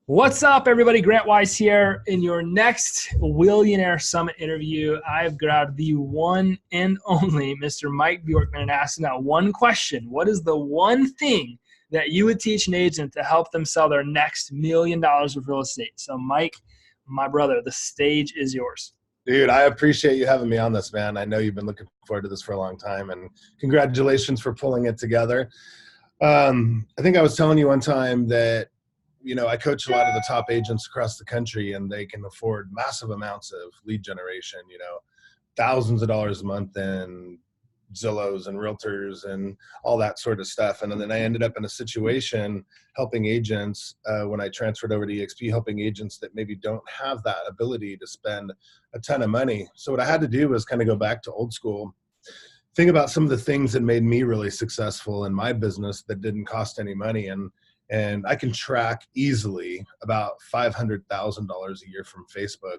What's up, everybody? Grant Wise here. In your next Willionaire Summit interview, I've grabbed the one and only Mr. Mike Bjorkman and asked him that one question. What is the one thing that you would teach an agent to help them sell their next $1,000,000 of real estate? So, Mike, my brother, the stage is yours. Dude, I appreciate you having me on this, man. I know you've been looking forward to this for a long time, and congratulations for pulling it together. I think I was telling you one time that I coach a lot of the top agents across the country, and they can afford massive amounts of lead generation, thousands of dollars a month in Zillows and realtors and all that sort of stuff. And then I ended up in a situation helping agents when I transferred over to EXP, helping agents that maybe don't have that ability to spend a ton of money. So what I had to do was kind of go back to old school, think about some of the things that made me really successful in my business that didn't cost any money. And I can track easily about $500,000 a year from Facebook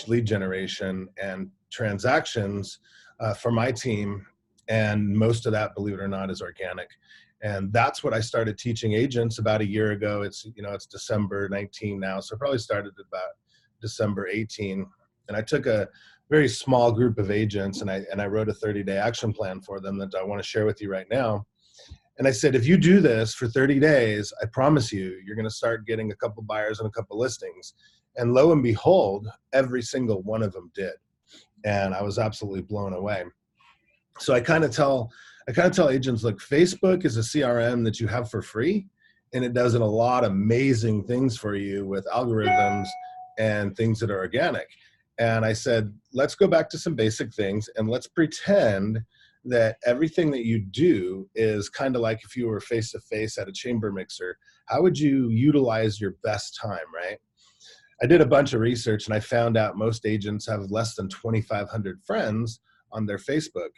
lead generation and transactions for my team. And most of that, believe it or not, is organic. And that's what I started teaching agents about a year ago. It's December 19 now. So I probably started about December 18. And I took a very small group of agents and I wrote a 30-day action plan for them that I want to share with you right now. And I said, if you do this for 30 days, I promise you, you're going to start getting a couple buyers and a couple listings. And lo and behold, every single one of them did. And I was absolutely blown away. So I kind of tell agents, look, Facebook is a CRM that you have for free, and it does a lot of amazing things for you with algorithms and things that are organic. And I said, let's go back to some basic things and let's pretend that everything that you do is kind of like if you were face-to-face at a chamber mixer. How would you utilize your best time, right? I did a bunch of research and I found out most agents have less than 2,500 friends on their Facebook.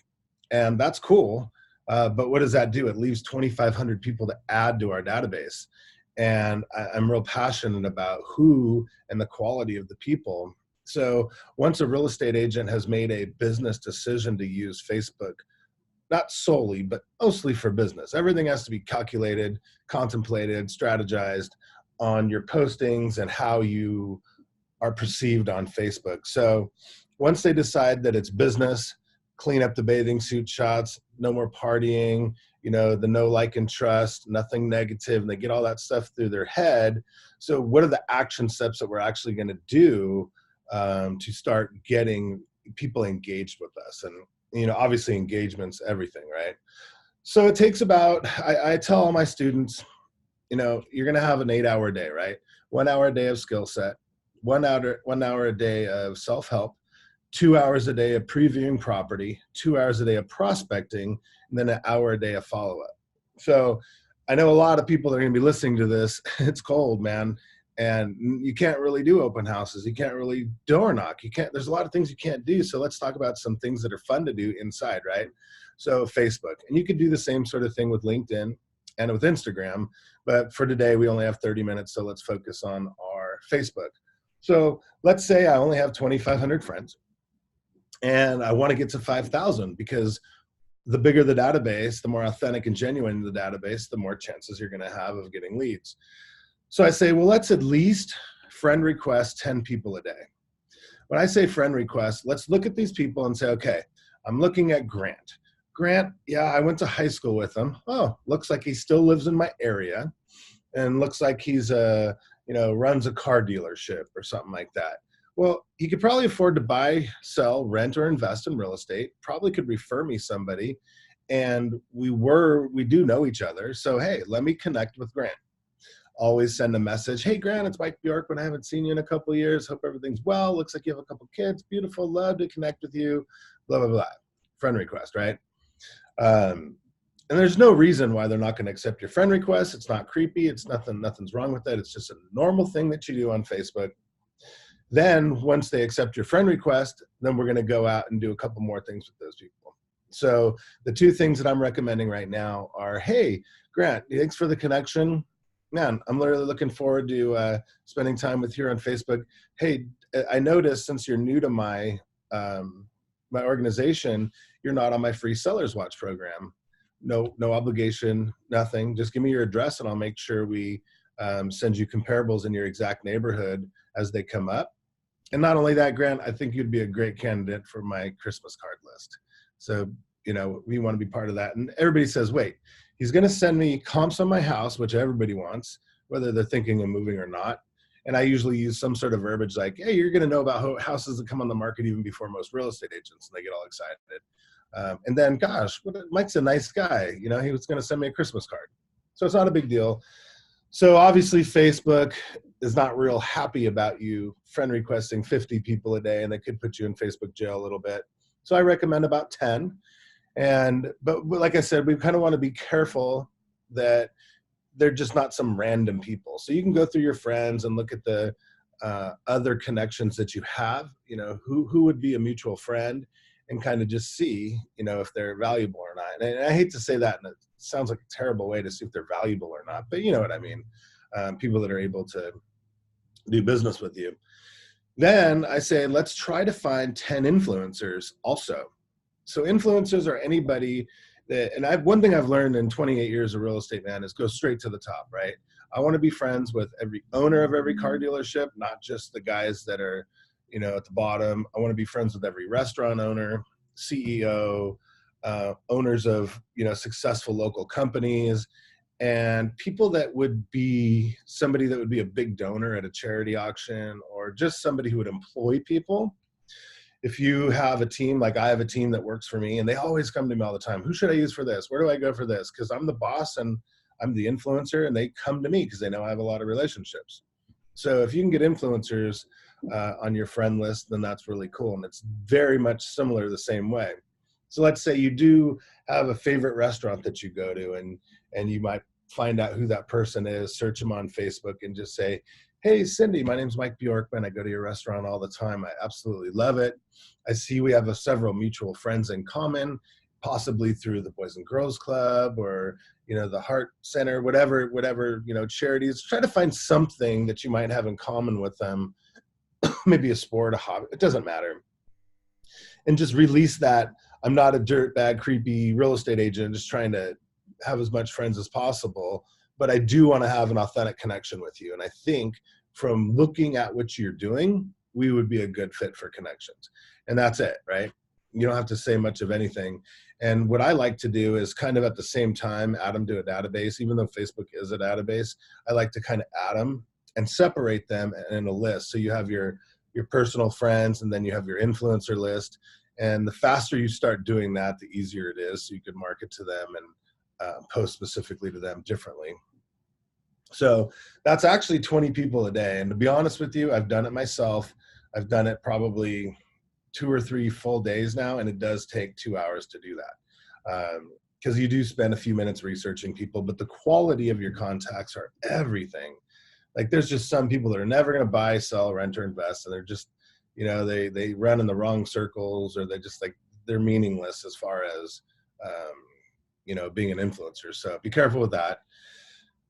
And that's cool. But what does that do? It leaves 2,500 people to add to our database. And I'm real passionate about who and the quality of the people. So once a real estate agent has made a business decision to use Facebook, not solely, but mostly for business, everything has to be calculated, contemplated, strategized on your postings and how you are perceived on Facebook. So once they decide that it's business, clean up the bathing suit shots, no more partying, the no, like, and trust, nothing negative, and they get all that stuff through their head. So what are the action steps that we're actually going to do to start getting people engaged with us? And obviously engagement's everything, right? So it takes about, I tell all my students, you're going to have an 8-hour day, right? 1 hour a day of skill set, 1 hour a day of self-help, 2 hours a day of previewing property, 2 hours a day of prospecting, and then an hour a day of follow-up. So I know a lot of people that are going to be listening to this. It's cold, man. And you can't really do open houses. You can't really door knock. There's a lot of things you can't do. So let's talk about some things that are fun to do inside, right? So Facebook, and you could do the same sort of thing with LinkedIn and with Instagram. But for today, we only have 30 minutes. So let's focus on our Facebook. So let's say I only have 2,500 friends and I want to get to 5,000, because the bigger the database, the more authentic and genuine the database, the more chances you're going to have of getting leads. So I say, well, let's at least friend request 10 people a day. When I say friend request, let's look at these people and say, okay, I'm looking at Grant. Grant, yeah, I went to high school with him. Oh, looks like he still lives in my area, and looks like he's runs a car dealership or something like that. Well, he could probably afford to buy, sell, rent, or invest in real estate. Probably could refer me somebody, and we do know each other. So hey, let me connect with Grant. Always send a message. Hey, Grant, it's Mike Bjork. I haven't seen you in a couple of years. Hope everything's well. Looks like you have a couple kids. Beautiful. Love to connect with you. Blah, blah, blah. Friend request, right? And there's no reason why they're not going to accept your friend request. It's not creepy. It's nothing's wrong with that. It's just a normal thing that you do on Facebook. Then once they accept your friend request, then we're going to go out and do a couple more things with those people. So the two things that I'm recommending right now are, hey, Grant, thanks for the connection. Man, I'm literally looking forward to spending time with you on Facebook. Hey, I noticed since you're new to my organization, you're not on my free Sellers Watch program. No obligation, nothing. Just give me your address and I'll make sure we send you comparables in your exact neighborhood as they come up. And not only that, Grant, I think you'd be a great candidate for my Christmas card list. So, we want to be part of that. And everybody says, wait, he's going to send me comps on my house, which everybody wants, whether they're thinking of moving or not. And I usually use some sort of verbiage like, hey, you're going to know about houses that come on the market even before most real estate agents. And they get all excited. And then, gosh, Mike's a nice guy. He was going to send me a Christmas card. So it's not a big deal. So obviously Facebook is not real happy about you friend requesting 50 people a day, and they could put you in Facebook jail a little bit. So I recommend about 10. But like I said, we kind of want to be careful that they're just not some random people. So you can go through your friends and look at the other connections that you have, who would be a mutual friend, and kind of just see, if they're valuable or not. And I hate to say that, and it sounds like a terrible way to see if they're valuable or not, but you know what I mean. People that are able to do business with you. Then I say, let's try to find 10 influencers also. So influencers are anybody that, and one thing I've learned in 28 years of real estate, man, is go straight to the top, right? I want to be friends with every owner of every car dealership, not just the guys that are, at the bottom. I want to be friends with every restaurant owner, CEO, owners of, successful local companies, and people that would be somebody that would be a big donor at a charity auction, or just somebody who would employ people. If you have a team, like I have a team that works for me, and they always come to me all the time, who should I use for this? Where do I go for this? Because I'm the boss and I'm the influencer, and they come to me because they know I have a lot of relationships. So if you can get influencers on your friend list, then that's really cool. And it's very much similar the same way. So let's say you do have a favorite restaurant that you go to, and you might find out who that person is, search them on Facebook and just say, hey, Cindy, my name's Mike Bjorkman. I go to your restaurant all the time. I absolutely love it. I see we have several mutual friends in common, possibly through the Boys and Girls Club or, the Heart Center, whatever, charities. Try to find something that you might have in common with them, maybe a sport, a hobby, it doesn't matter. And just release that. I'm not a dirtbag, creepy real estate agent. I'm just trying to have as much friends as possible, but I do want to have an authentic connection with you. And I think from looking at what you're doing, we would be a good fit for connections. And that's it, right? You don't have to say much of anything. And what I like to do is kind of at the same time add them to a database. Even though Facebook is a database, I like to kind of add them and separate them in a list. So you have your personal friends, and then you have your influencer list. And the faster you start doing that, the easier it is. So you can market to them and post specifically to them differently. So that's actually 20 people a day. And to be honest with you, I've done it myself. I've done it probably 2 or 3 full days now, and it does take 2 hours to do that. Because you do spend a few minutes researching people, but the quality of your contacts are everything. Like there's just some people that are never going to buy, sell, rent, or invest, and they're just, they run in the wrong circles, or they're meaningless as far as, being an influencer. So be careful with that.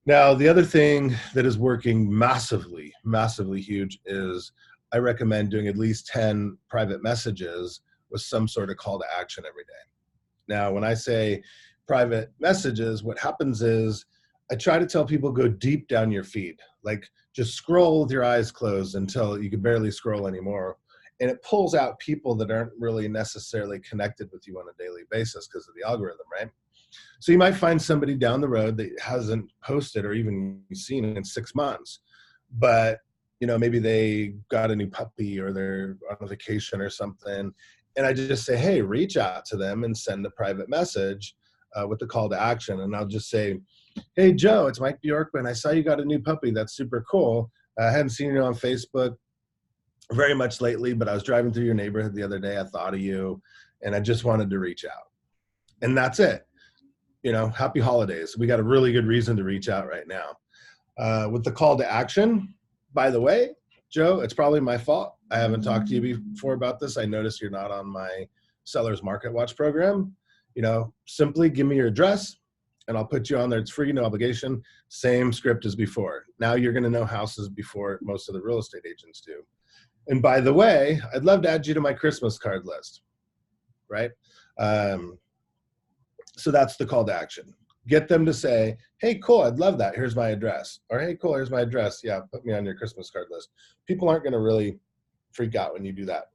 Now, the other thing that is working massively, massively huge is I recommend doing at least 10 private messages with some sort of call to action every day. Now, when I say private messages, what happens is I try to tell people go deep down your feed, like just scroll with your eyes closed until you can barely scroll anymore. And it pulls out people that aren't really necessarily connected with you on a daily basis because of the algorithm, right? So you might find somebody down the road that hasn't posted or even seen in 6 months, but maybe they got a new puppy or they're on a vacation or something. And I just say, hey, reach out to them and send a private message with the call to action. And I'll just say, hey, Joe, it's Mike Bjorkman. I saw you got a new puppy. That's super cool. I hadn't seen you on Facebook very much lately, but I was driving through your neighborhood the other day. I thought of you, and I just wanted to reach out. And that's it. Happy holidays. We got a really good reason to reach out right now. With the call to action, by the way, Joe, it's probably my fault. I haven't talked to you before about this. I noticed you're not on my Sellers Market Watch program. Simply give me your address and I'll put you on there. It's free, no obligation. Same script as before. Now you're going to know houses before most of the real estate agents do. And by the way, I'd love to add you to my Christmas card list, right? So that's the call to action. Get them to say, hey, cool, I'd love that. Here's my address. Or, hey, cool, here's my address. Yeah, put me on your Christmas card list. People aren't going to really freak out when you do that.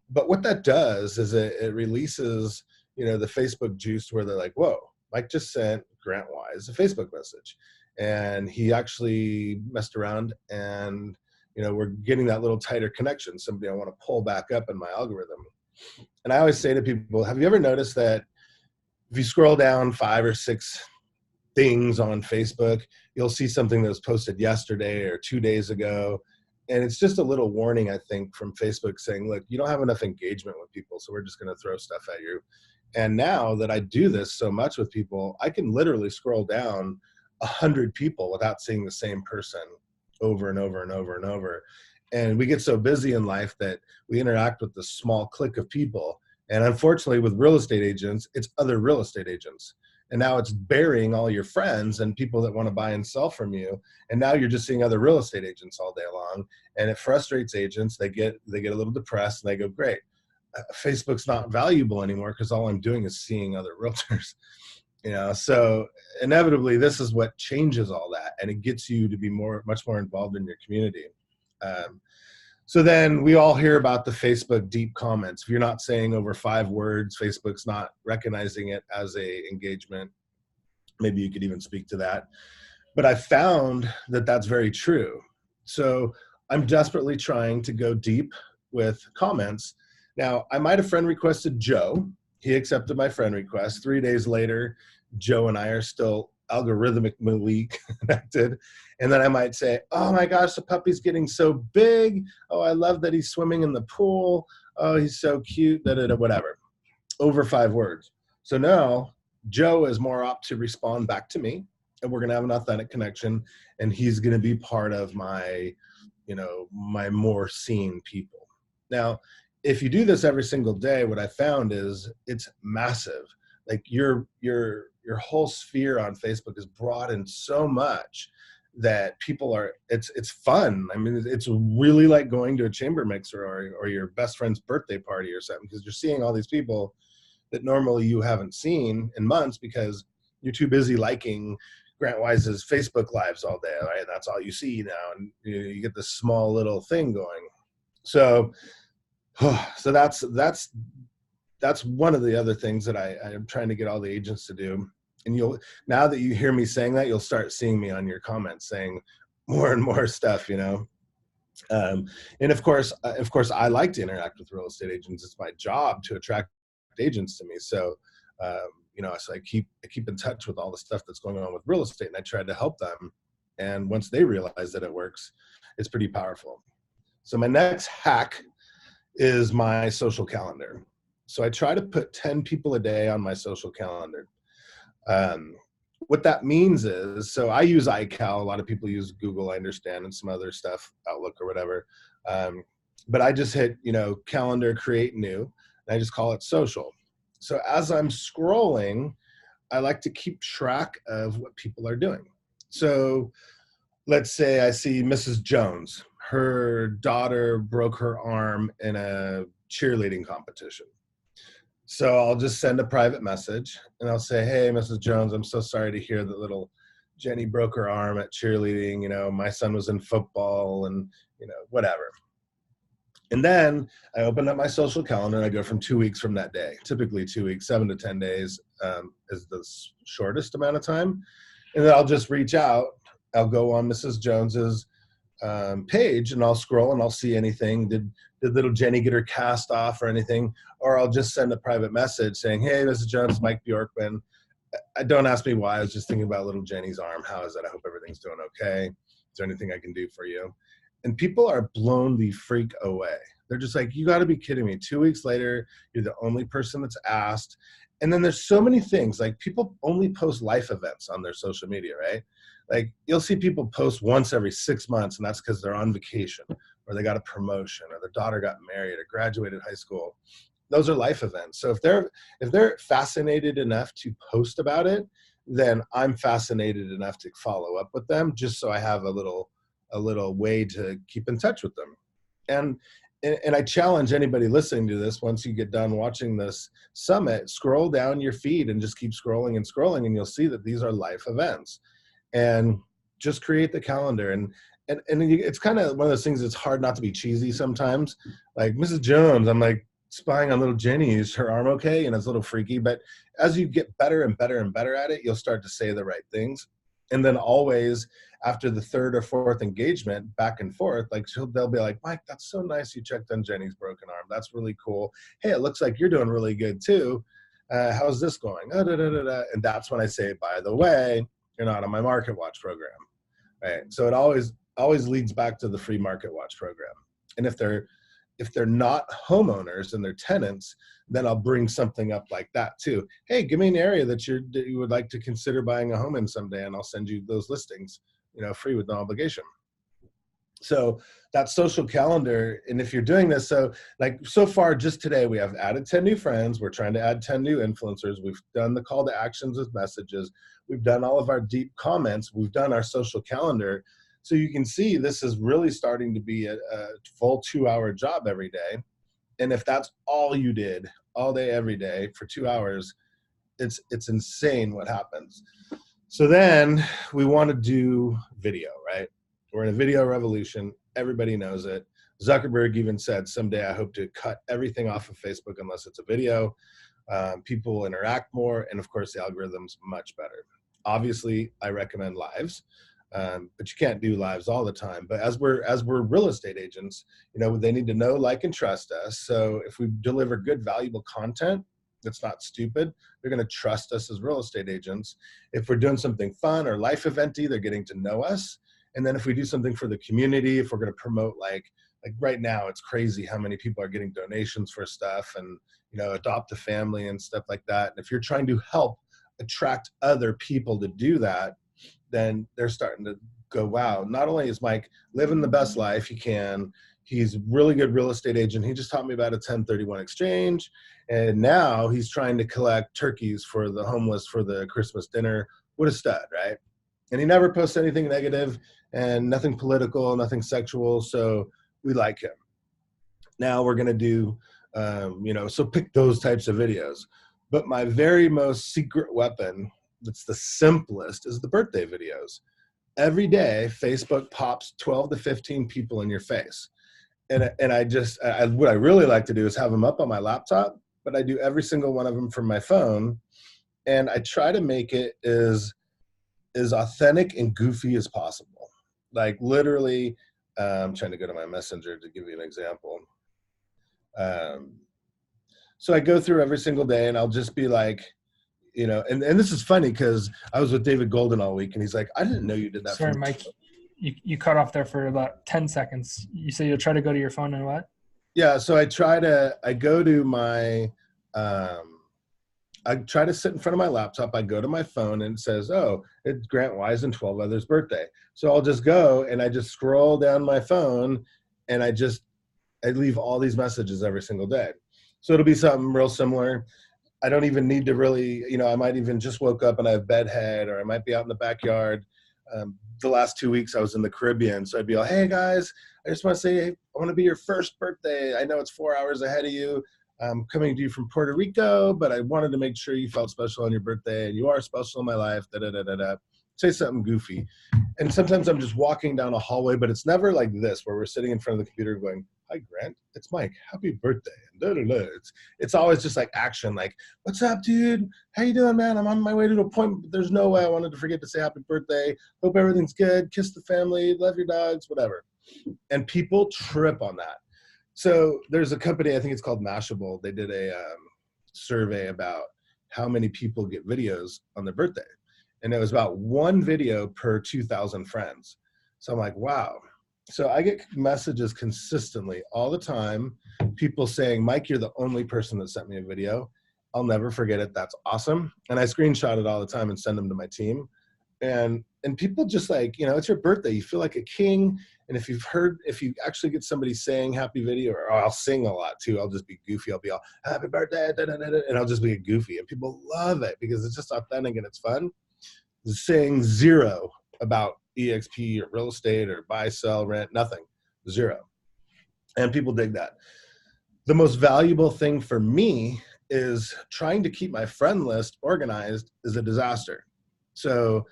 But what that does is it releases, the Facebook juice where they're like, whoa, Mike just sent Grant Wise a Facebook message. And he actually messed around and, we're getting that little tighter connection, somebody I want to pull back up in my algorithm. And I always say to people, have you ever noticed that if you scroll down 5 or 6 things on Facebook, you'll see something that was posted yesterday or 2 days ago. And it's just a little warning, I think, from Facebook saying, look, you don't have enough engagement with people, so we're just going to throw stuff at you. And now that I do this so much with people, I can literally scroll down 100 people without seeing the same person over and over and over and over. And we get so busy in life that we interact with this small clique of people. And unfortunately, with real estate agents, it's other real estate agents. And now it's burying all your friends and people that want to buy and sell from you. And now you're just seeing other real estate agents all day long. And it frustrates agents. They get a little depressed and they go, great, Facebook's not valuable anymore because all I'm doing is seeing other realtors. So inevitably, this is what changes all that. And it gets you to be much more involved in your community. So then we all hear about the Facebook deep comments. If you're not saying over 5 words, Facebook's not recognizing it as a engagement. Maybe you could even speak to that. But I found that that's very true. So I'm desperately trying to go deep with comments. Now, I might have friend requested Joe. He accepted my friend request. 3 days later, Joe and I are still algorithmically connected. And then I might say, oh my gosh, the puppy's getting so big. Oh, I love that he's swimming in the pool. Oh, he's so cute, whatever. Over 5 words. So now Joe is more apt to respond back to me, and we're going to have an authentic connection, and he's going to be part of my, my more seen people. Now, if you do this every single day, what I found is it's massive. Like your whole sphere on Facebook is broadened so much that people are, it's fun. I mean, it's really like going to a chamber mixer or your best friend's birthday party or something, because you're seeing all these people that normally you haven't seen in months because you're too busy liking Grant Wise's Facebook lives all day, right? And that's all you see now. And you get this small little thing going. So that's one of the other things that I am trying to get all the agents to do. And now that you hear me saying that, you'll start seeing me on your comments saying more and more stuff, and of course, I like to interact with real estate agents. It's my job to attract agents to me. So, so I keep in touch with all the stuff that's going on with real estate, and I try to help them. And once they realize that it works, it's pretty powerful. So my next hack is my social calendar. So I try to put 10 people a day on my social calendar. What that means is, so I use iCal. A lot of people use Google, I understand, and some other stuff, Outlook or whatever. But I just hit, calendar, create new, and I just call it social. So as I'm scrolling, I like to keep track of what people are doing. So let's say I see Mrs. Jones. Her daughter broke her arm in a cheerleading competition. So I'll just send a private message and I'll say, hey, Mrs. Jones, I'm so sorry to hear that little Jenny broke her arm at cheerleading. My son was in football and, whatever. And then I open up my social calendar and I go from 2 weeks from that day. Typically 2 weeks, 7 to 10 days is the shortest amount of time. And then I'll just reach out. I'll go on Mrs. Jones's page and I'll scroll and I'll see anything. Did little Jenny get her cast off or anything? Or I'll just send a private message saying, hey, Mrs. Jones, Mike Bjorkman. Don't ask me why. I was just thinking about little Jenny's arm. How is it? I hope everything's doing okay. Is there anything I can do for you? And people are blown the freak away. They're just like, you got to be kidding me. 2 weeks later, you're the only person that's asked. And then there's so many things. Like people only post life events on their social media, right? Like you'll see people post once every 6 months, and that's because they're on vacation or they got a promotion or their daughter got married or graduated high school. Those are life events. So if they're fascinated enough to post about it, then I'm fascinated enough to follow up with them just so I have a little way to keep in touch with them. And and I challenge anybody listening to this, once you get done watching this summit, scroll down your feed and just keep scrolling and scrolling, and you'll see that these are life events. And just create the calendar. It's kind of one of those things that's hard not to be cheesy sometimes. Like Mrs. Jones, I'm like spying on little Jenny. Is her arm okay? And it's a little freaky. But as you get better and better and better at it, you'll start to say the right things. And then always after the third or fourth engagement, back and forth, like they'll be like, Mike, that's so nice you checked on Jenny's broken arm. That's really cool. Hey, it looks like you're doing really good too. How's this going? Oh, da, da, da, da. And that's when I say, by the way, you're not on my Market Watch program, right? So it always leads back to the free Market Watch program. And if they're not homeowners and they're tenants, then I'll bring something up like that too. Hey, give me an area that you would like to consider buying a home in someday, and I'll send you those listings, free with no obligation. So that social calendar, and if you're doing this, so like so far just today, we have added 10 new friends. We're trying to add 10 new influencers. We've done the call to actions with messages. We've done all of our deep comments. We've done our social calendar. So you can see this is really starting to be a full 2-hour job every day. And if that's all you did all day, every day for 2 hours, it's insane what happens. So then we want to do video, right? We're in a video revolution. Everybody knows it. Zuckerberg even said, someday I hope to cut everything off of Facebook unless it's a video. People interact more. And of course, the algorithm's much better. Obviously, I recommend lives, but you can't do lives all the time. But as we're real estate agents, they need to know, like, and trust us. So if we deliver good, valuable content that's not stupid, they're going to trust us as real estate agents. If we're doing something fun or life eventy, they're getting to know us. And then if we do something for the community, if we're going to promote, like right now, it's crazy how many people are getting donations for stuff and, adopt a family and stuff like that. And if you're trying to help attract other people to do that, then they're starting to go, wow, not only is Mike living the best life he can, he's a really good real estate agent. He just taught me about a 1031 exchange. And now he's trying to collect turkeys for the homeless for the Christmas dinner. What a stud, right? And he never posts anything negative and nothing political, nothing sexual. So we like him. Now we're going to do, so pick those types of videos. But my very most secret weapon, that's the simplest, is the birthday videos. Every day, Facebook pops 12 to 15 people in your face. And what I really like to do is have them up on my laptop, but I do every single one of them from my phone. And I try to make it as authentic and goofy as possible. Like literally, I'm trying to go to my messenger to give you an example. So I go through every single day and I'll just be like, and this is funny because I was with David Golden all week and he's like, I didn't know you did that. Sorry, Mike, you cut off there for about 10 seconds. You say you'll try to go to your phone and what? Yeah. So I go to my, I try to sit in front of my laptop. I go to my phone and it says, oh, it's Grant Wise and 12 others' birthday. So I'll just go and I just scroll down my phone and I leave all these messages every single day. So it'll be something real similar. I don't even need to really, I might even just woke up and I have bedhead, or I might be out in the backyard. The last 2 weeks I was in the Caribbean. So I'd be like, hey guys, I just want to say, hey, I want to be your first birthday. I know it's 4 hours ahead of you. I'm coming to you from Puerto Rico, but I wanted to make sure you felt special on your birthday, and you are special in my life, Say something goofy. And sometimes I'm just walking down a hallway, but it's never like this, where we're sitting in front of the computer going, hi, Grant, it's Mike. Happy birthday. It's always just like action, like, what's up, dude? How you doing, man? I'm on my way to an appointment, but there's no way I wanted to forget to say happy birthday. Hope everything's good. Kiss the family. Love your dogs, whatever. And people trip on that. So there's a company, I think it's called Mashable. They did a survey about how many people get videos on their birthday. And it was about one video per 2,000 friends. So I'm like, wow. So I get messages consistently all the time, people saying, Mike, you're the only person that sent me a video. I'll never forget it. That's awesome. And I screenshot it all the time and send them to my team. And people just like, it's your birthday. You feel like a king. And if you actually get somebody saying happy video, or I'll sing a lot too. I'll just be goofy. I'll be all happy birthday, and I'll just be goofy. And people love it because it's just authentic and it's fun. Saying zero about EXP or real estate or buy, sell, rent, nothing, zero. and people dig that. The most valuable thing for me is trying to keep my friend list organized is a disaster. So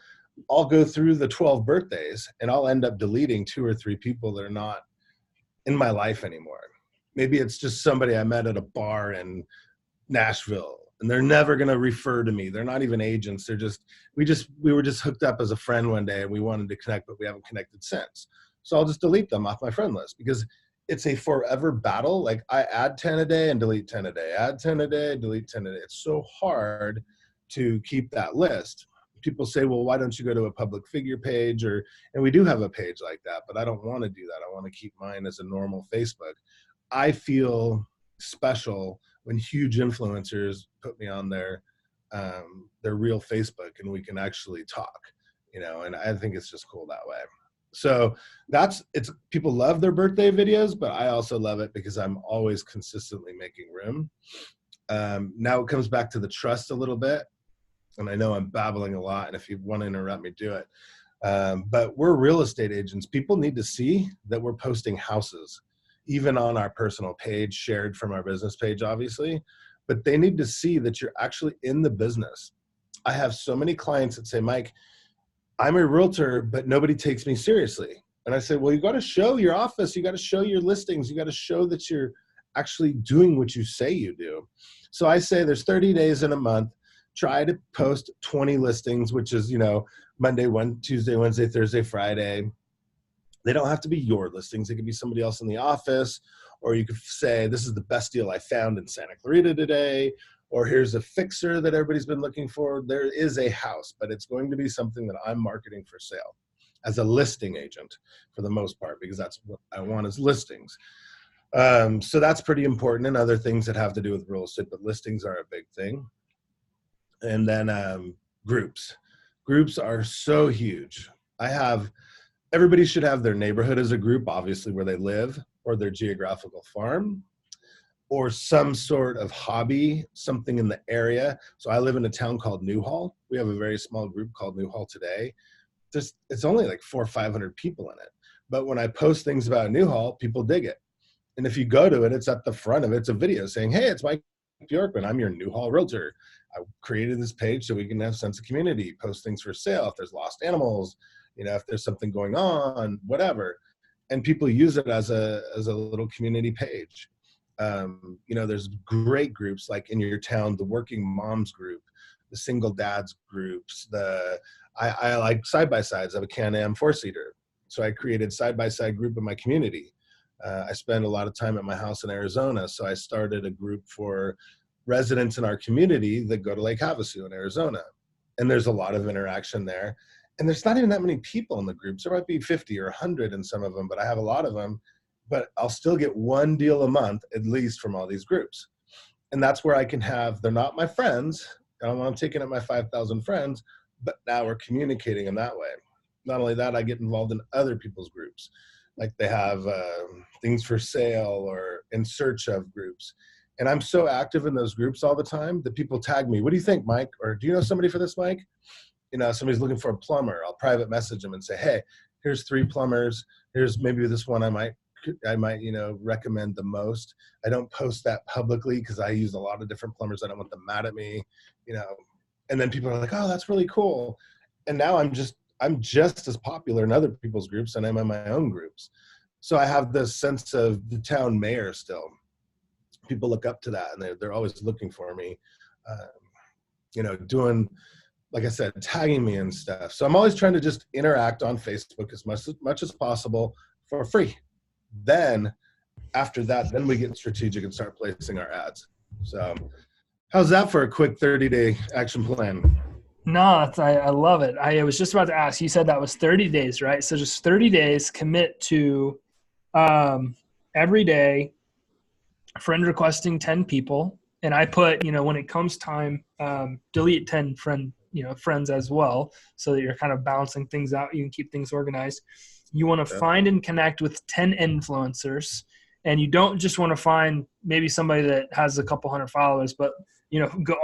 I'll go through the 12 birthdays and I'll end up deleting 2 or 3 people that are not in my life anymore. Maybe it's just somebody I met at a bar in Nashville and they're never going to refer to me. They're not even agents. They're just, we were just hooked up as a friend one day and we wanted to connect, but we haven't connected since. So I'll just delete them off my friend list because it's a forever battle. Like I add 10 a day and delete 10 a day, add 10 a day, delete 10 a day. It's so hard to keep that list. People say, well, why don't you go to a public figure page? And we do have a page like that, but I don't want to do that. I want to keep mine as a normal Facebook. I feel special when huge influencers put me on their real Facebook and we can actually talk, and I think it's just cool that way. So people love their birthday videos, but I also love it because I'm always consistently making room. Now it comes back to the trust a little bit. And I know I'm babbling a lot, and if you want to interrupt me, do it. But we're real estate agents. People need to see that we're posting houses, even on our personal page, shared from our business page, obviously. But they need to see that you're actually in the business. I have so many clients that say, Mike, I'm a realtor, but nobody takes me seriously. And I say, well, you got to show your office. You got to show your listings. You got to show that you're actually doing what you say you do. So I say there's 30 days in a month. Try to post 20 listings, which is, Monday, Tuesday, Wednesday, Thursday, Friday. They don't have to be your listings. It could be somebody else in the office, or you could say, this is the best deal I found in Santa Clarita today, or here's a fixer that everybody's been looking for. There is a house, but it's going to be something that I'm marketing for sale as a listing agent for the most part, because that's what I want is listings. So that's pretty important, and other things that have to do with real estate, but listings are a big thing. And then groups. Groups are so huge. Everybody should have their neighborhood as a group, obviously where they live, or their geographical farm, or some sort of hobby, something in the area. So I live in a town called Newhall. We have a very small group called Newhall Today. It's only like 400 or 500 people in it. But when I post things about Newhall, people dig it. And if you go to it, it's at the front of it. It's a video saying, hey, it's Mike Bjorkman. I'm your Newhall realtor. I created this page so we can have a sense of community, post things for sale, if there's lost animals, if there's something going on, whatever. And people use it as a little community page. There's great groups like in your town, the working moms group, the single dads groups, I like side-by-sides. I have a Can-Am 4-seater. So I created side-by-side group in my community. I spend a lot of time at my house in Arizona. So I started a group for residents in our community that go to Lake Havasu in Arizona. And there's a lot of interaction there. And there's not even that many people in the groups. There might be 50 or 100 in some of them, but I have a lot of them. But I'll still get one deal a month, at least from all these groups. And that's where I can they're not my friends. I don't want them taking up my 5,000 friends, but now we're communicating in that way. Not only that, I get involved in other people's groups. Like they have things for sale or in search of groups. And I'm so active in those groups all the time that people tag me, what do you think, Mike? Or do you know somebody for this, Mike? Somebody's looking for a plumber. I'll private message them and say, hey, here's 3 plumbers. Here's maybe this one I might, recommend the most. I don't post that publicly because I use a lot of different plumbers. I don't want them mad at me, and then people are like, oh, that's really cool. And now I'm just as popular in other people's groups and I'm in my own groups. So I have this sense of the town mayor still. People look up to that and they're always looking for me, doing, like I said, tagging me and stuff. So I'm always trying to just interact on Facebook as much as possible for free. Then after that, then we get strategic and start placing our ads. So how's that for a quick 30-day action plan? No, I love it. I was just about to ask, you said that was 30 days, right? So just 30 days, commit to every day, friend requesting 10 people. And I put, when it comes time, delete 10 friends as well, so that you're kind of balancing things out. You can keep things organized. You want to find and connect with 10 influencers, and you don't just want to find maybe somebody that has a couple hundred followers, but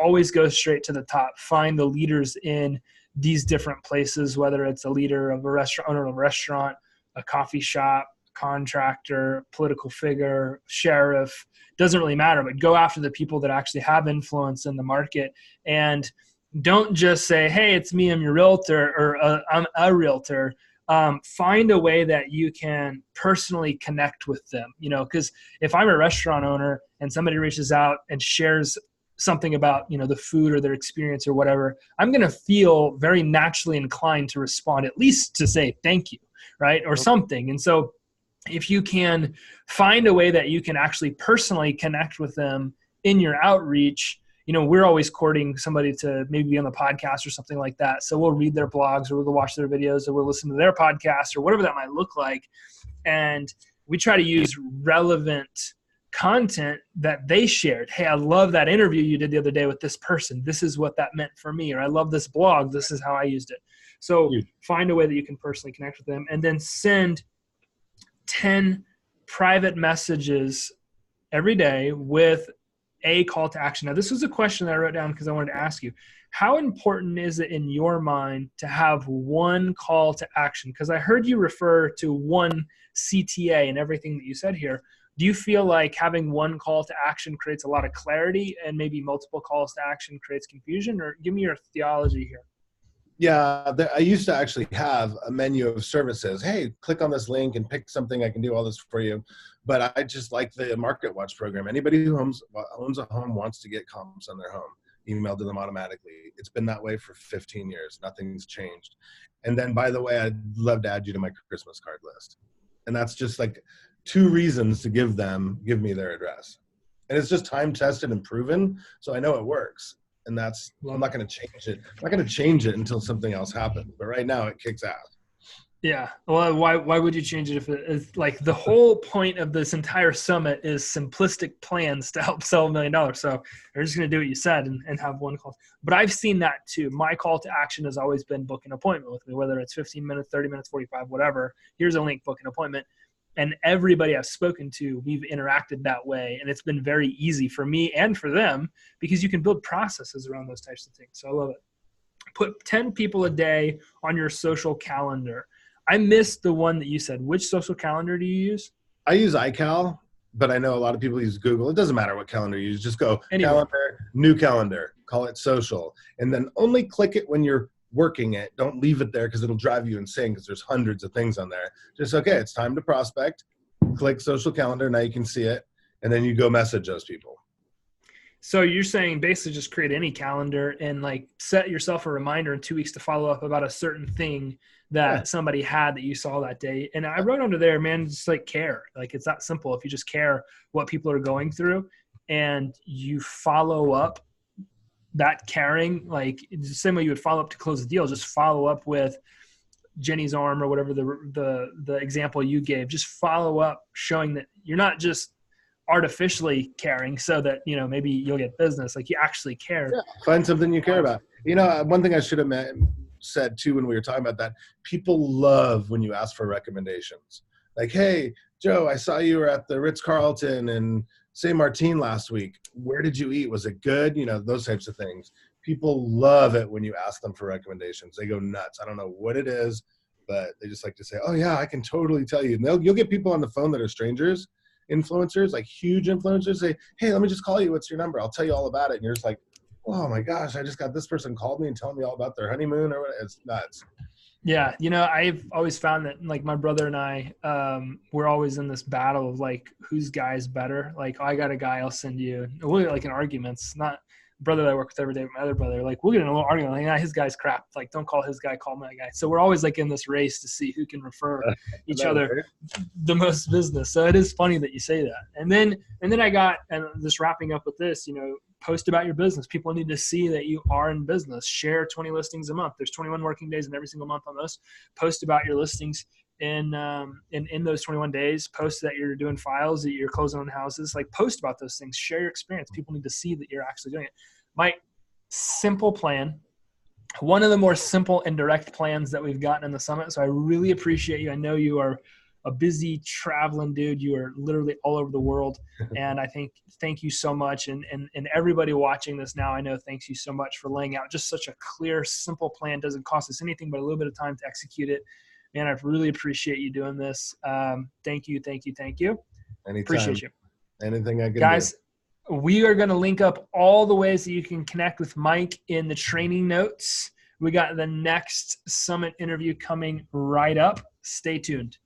always go straight to the top. Find the leaders in these different places, whether it's a leader of a restaurant, owner of a restaurant, a coffee shop, contractor, political figure, sheriff, doesn't really matter, but go after the people that actually have influence in the market. And don't just say, hey, it's me, I'm your realtor, or I'm a realtor. Find a way that you can personally connect with them, because if I'm a restaurant owner and somebody reaches out and shares something about, the food or their experience or whatever, I'm going to feel very naturally inclined to respond, at least to say thank you, right? Or something. And so if you can find a way that you can actually personally connect with them in your outreach, we're always courting somebody to maybe be on the podcast or something like that. So we'll read their blogs, or we'll watch their videos, or we'll listen to their podcast, or whatever that might look like. And we try to use relevant content that they shared. Hey, I love that interview you did the other day with this person. This is what that meant for me. Or I love this blog. This is how I used it. So find a way that you can personally connect with them, and then send 10 private messages every day with a call to action. Now, this was a question that I wrote down because I wanted to ask you. How important is it in your mind to have one call to action? Because I heard you refer to one CTA and everything that you said here. Do you feel like having one call to action creates a lot of clarity, and maybe multiple calls to action creates confusion? Or give me your theology here. Yeah, I used to actually have a menu of services. Hey, click on this link and pick something. I can do all this for you. But I just like the Market Watch program. Anybody who owns a home wants to get comps on their home emailed to them automatically. It's been that way for 15 years. Nothing's changed. And then, by the way, I'd love to add you to my Christmas card list. And that's just like 2 reasons to give me their address. And it's just time tested and proven. So I know it works. And I'm not going to change it. I'm not going to change it until something else happens. But right now it kicks ass. Yeah. Well, why would you change it if it's like the whole point of this entire summit is simplistic plans to help sell $1 million. So they're just going to do what you said and have one call. But I've seen that too. My call to action has always been book an appointment with me, whether it's 15 minutes, 30 minutes, 45, whatever. Here's a link, book an appointment. And everybody I've spoken to, we've interacted that way. And it's been very easy for me and for them because you can build processes around those types of things. So I love it. Put 10 people a day on your social calendar. I missed the one that you said. Which social calendar do you use? I use iCal, but I know a lot of people use Google. It doesn't matter what calendar you use. Just go calendar, new calendar, call it social. And then only click it when you're working it. Don't leave it there because it'll drive you insane because there's hundreds of things on there. Just, okay, it's time to prospect. Click social calendar. Now you can see it. And then you go message those people. So you're saying basically just create any calendar and like set yourself a reminder in 2 weeks to follow up about a certain thing that somebody had that you saw that day. And I wrote under there, man, just like care. Like it's that simple. If you just care what people are going through and you follow up that caring, like it's the same way you would follow up to close the deal, just follow up with Jenny's arm or whatever the example you gave. Just follow up showing that you're not just artificially caring so that, maybe you'll get business. Like you actually care. Yeah. Find something you care about. One thing I should have said too when we were talking about that, people love when you ask for recommendations. Like, hey, Joe, I saw you were at the Ritz-Carlton in St. Martin last week. Where did you eat? Was it good? Those types of things. People love it when you ask them for recommendations. They go nuts. I don't know what it is, but they just like to say, oh yeah, I can totally tell you. And you'll get people on the phone that are strangers, influencers, like huge influencers, say, hey, let me just call you. What's your number? I'll tell you all about it. And you're just like, oh my gosh, I just got this person called me and telling me all about their honeymoon or what. It's nuts. Yeah. I've always found that like my brother and I, we're always in this battle of like, whose guy is better? Like, oh, I got a guy, I'll send you. We'll get like in arguments, not brother that I work with every day, but my other brother, like we'll get in a little argument. Like, his guy's crap. Like, don't call his guy, call my guy. So we're always like in this race to see who can refer each other the most business. So it is funny that you say that. And then I got, and just wrapping up with this, post about your business. People need to see that you are in business. Share 20 listings a month. There's 21 working days in every single month on those. Post about your listings in those 21 days. Post that you're doing files, that you're closing on houses. Like post about those things. Share your experience. People need to see that you're actually doing it. My simple plan, one of the more simple and direct plans that we've gotten in the summit. So I really appreciate you. I know you are a busy traveling dude. You are literally all over the world. And I thank you so much. And everybody watching this now, I know, thanks you so much for laying out just such a clear, simple plan. Doesn't cost us anything but a little bit of time to execute it. Man, I really appreciate you doing this. Thank you. Anytime. Appreciate you. Anything I can Guys, do. we are going to link up all the ways that you can connect with Mike in the training notes. We got the next summit interview coming right up. Stay tuned.